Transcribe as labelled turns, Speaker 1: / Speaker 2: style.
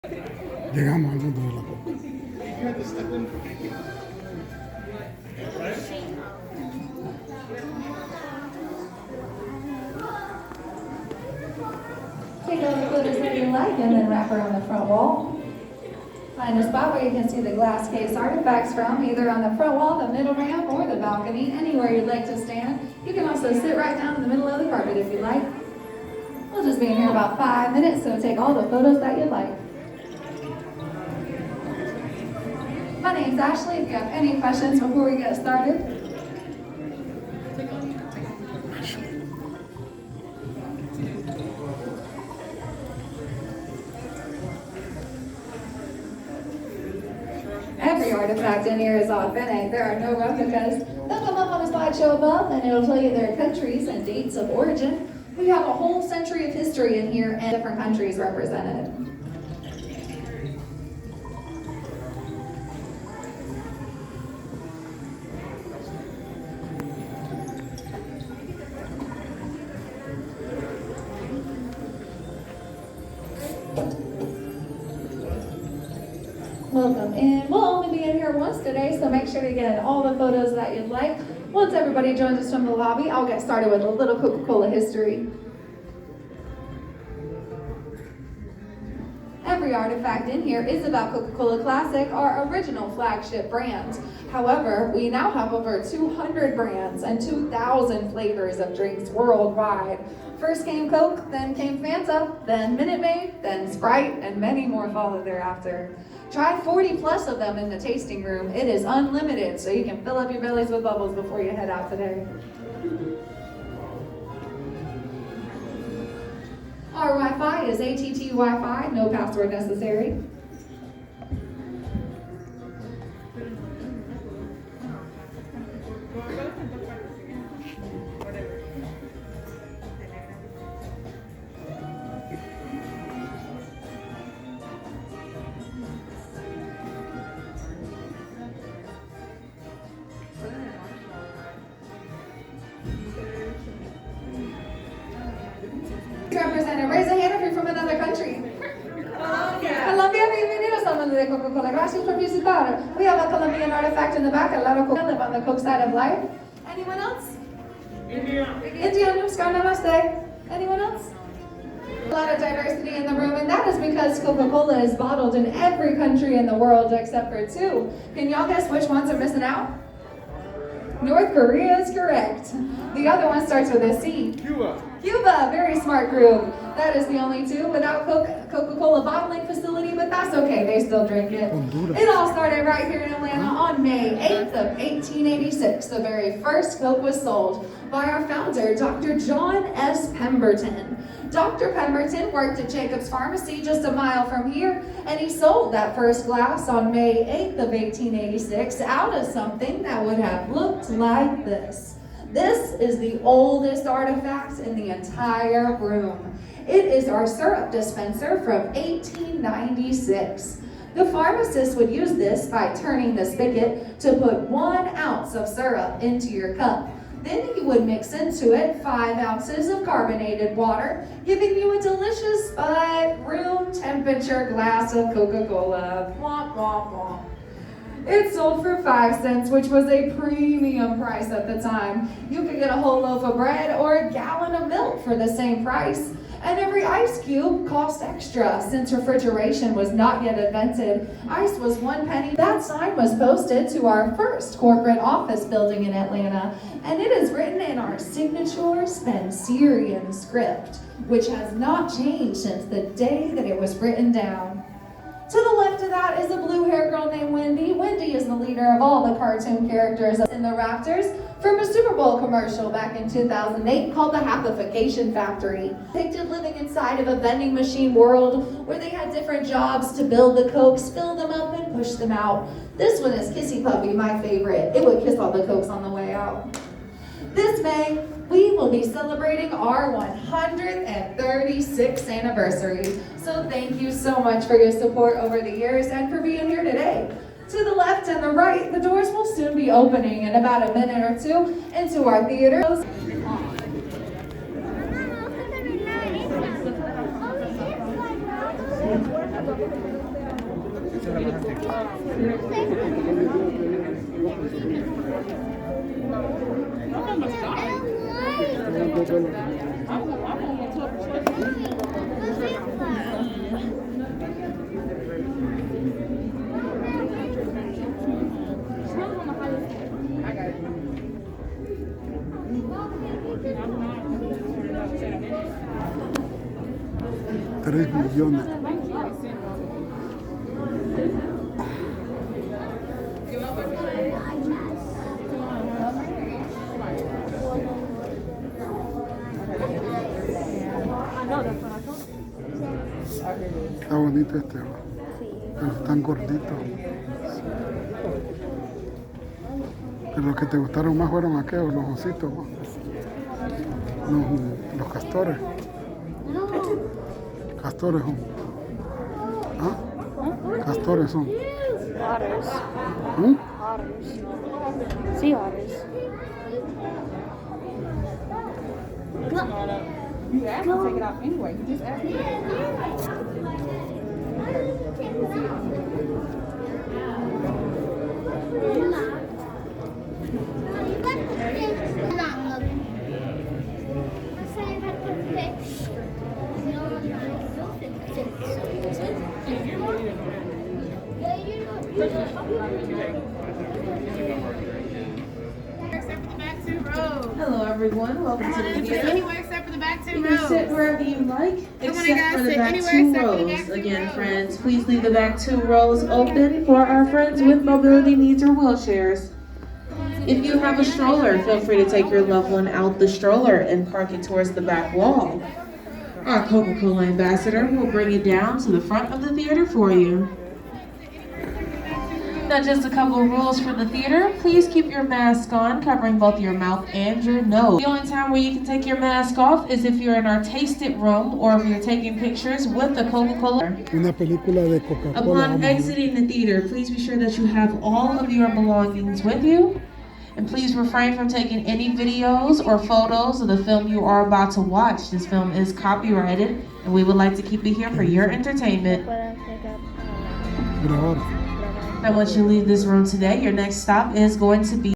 Speaker 1: Llegamos al mundo de la coca.
Speaker 2: Take all the photos that you like and then wrap around the front wall. Find a spot where you can see the glass case artifacts from, either on the front wall, the middle ramp, or the balcony, anywhere you'd like to stand. You can also sit right down in the middle of the carpet if you like. We'll just be in here about 5 minutes, so take all the photos that you'd like. My name's Ashley. If you have any questions before we get started. Every artifact in here is authentic. There are no replicas. They'll come up on a slideshow above and it'll tell you their countries and dates of origin. We have a whole century of history in here and different countries represented. Welcome in. We'll only be in here once today, so make sure to get all the photos that you'd like. Once everybody joins us from the lobby, I'll get started with a little Coca-Cola history. Every artifact in here is about Coca-Cola Classic, our original flagship brand. However, we now have over 200 brands and 2,000 flavors of drinks worldwide. First came Coke, then came Fanta, then Minute Maid, then Sprite, and many more followed thereafter. Try 40 plus of them in the tasting room. It is unlimited, so you can fill up your bellies with bubbles before you head out today. Our Wi-Fi is ATT Wi-Fi, no password necessary. Representative, raise a hand if you're from another country. Colombia, bienvenidos al mundo de Coca-Cola. Gracias por visitar. We have a Colombian artifact in the back, a lot of Coca live on the Coke side of life. Anyone else? India. Namaskar, namaste. Anyone else? A lot of diversity in the room, and that is because Coca-Cola is bottled in every country in the world except for 2. Can y'all guess which ones are missing out? North Korea is correct. The other one starts with a C. Cuba, very smart group. That is the only 2 without Coca-Cola bottling facility, but that's okay, they still drink it. It all started right here in Atlanta on May 8th of 1886. The very first Coke was sold by our founder, Dr. John S. Pemberton. Dr. Pemberton worked at Jacob's Pharmacy just a mile from here, and he sold that first glass on May 8th of 1886 out of something that would have looked like this. This is the oldest artifact in the entire room. It is our syrup dispenser from 1896. The pharmacist would use this by turning the spigot to put 1 ounce of syrup into your cup. Then he would mix into it 5 ounces of carbonated water, giving you a delicious but room temperature glass of Coca-Cola. Womp, womp, womp. It sold for 5 cents, which was a premium price at the time. You could get a whole loaf of bread or a gallon of milk for the same price. And every ice cube cost extra since refrigeration was not yet invented. Ice was 1 penny. That sign was posted to our first corporate office building in Atlanta, and it is written in our signature Spencerian script, which has not changed since the day that it was written down. To the left of that is a blue-haired girl named Wendy. Wendy is the leader of all the cartoon characters in the rafters from a Super Bowl commercial back in 2008 called The Happification Factory. Depicted living inside of a vending machine world where they had different jobs to build the Cokes, fill them up, and push them out. This one is Kissy Puppy, my favorite. It would kiss all the Cokes on the way out. This May, we will be celebrating our 136th anniversary. So thank you so much for your support over the years and for being here today. To the left and the right, the doors will soon be opening in about a minute or 2 into our theater.
Speaker 1: $3 millones. Está bonito este, pero están gorditos. Pero los que te gustaron más fueron aquellos, los ositos, los castores. Castores son. ¿Ah? Castores son.
Speaker 3: Otters.
Speaker 1: ¿Mm?
Speaker 3: Otters. Sea otters.
Speaker 4: You asked to take it off anyway. You just asked me.
Speaker 5: Hello everyone, welcome to the theater.
Speaker 4: Anywhere except for the back two
Speaker 5: You can sit
Speaker 4: rows.
Speaker 5: wherever you like,
Speaker 4: Come on,
Speaker 5: except
Speaker 4: guys,
Speaker 5: for the
Speaker 4: sit
Speaker 5: back
Speaker 4: anywhere
Speaker 5: two
Speaker 4: except for the
Speaker 5: rows.
Speaker 4: back two
Speaker 5: Again,
Speaker 4: rows.
Speaker 5: friends, please leave the back 2 rows open for our friends with mobility needs or wheelchairs. If you have a stroller, feel free to take your loved one out the stroller and park it towards the back wall. Our Coca-Cola ambassador will bring it down to the front of the theater for you. Now, just a couple of rules for the theater. Please keep your mask on, covering both your mouth and your nose. The only time where you can take your mask off is if you're in our Taste It room or if you're taking pictures with the Coca-Cola.
Speaker 1: Una película de Coca-Cola.
Speaker 5: Upon exiting the theater, please be sure that you have all of your belongings with you. And please refrain from taking any videos or photos of the film you are about to watch. This film is copyrighted, and we would like to keep it here for your entertainment.
Speaker 1: Grabar.
Speaker 5: Now, once you leave this room today, your next stop is going to be